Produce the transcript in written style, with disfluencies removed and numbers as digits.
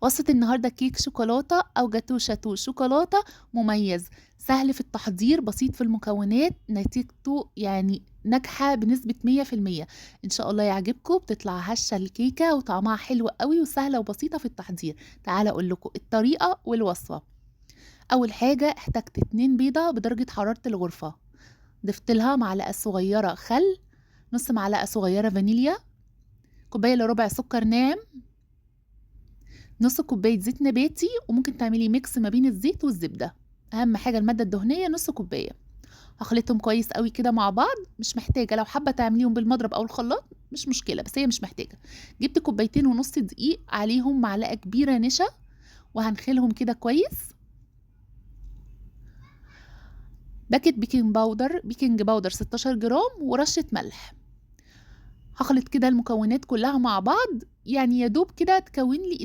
وصفة النهاردة كيك شوكولاتة أو جاتو شاتو شوكولاتة مميز، سهل في التحضير، بسيط في المكونات، نتيجته يعني ناجحة بنسبة 100%. إن شاء الله يعجبكم، بتطلع هشة الكيكة وطعمها حلو أوي وسهلة وبسيطة في التحضير. تعالَ أقول لكم الطريقة والوصفة. أول حاجة احتجت 2 بيضة بدرجة حرارة الغرفة، ضفت لها معلقة صغيرة خل، نُص معلقة صغيرة فانيليا، كوباية إلا ربع سكر ناعم، نُص كوباية زيت نباتي، وممكن تعملي ميكس ما بين الزيت والزبدة، أهم حاجة المادة الدهنية نُص كوباية. هاخلطهم كويس أوي كده مع بعض، مش محتاجة لو حابة تعمليهم بالمضرب أو الخلاط مش مشكلة، بس هي مش محتاجة. جبت كوبايتين ونُص دقيق، عليهم معلقة كبيرة نشا، وهنخلهم كده كويس. باكيت بيكنج باودر 16 جرام ورشة ملح. هاخلط كده المكونات كلها مع بعض، يعني يا دوب كده تبتدي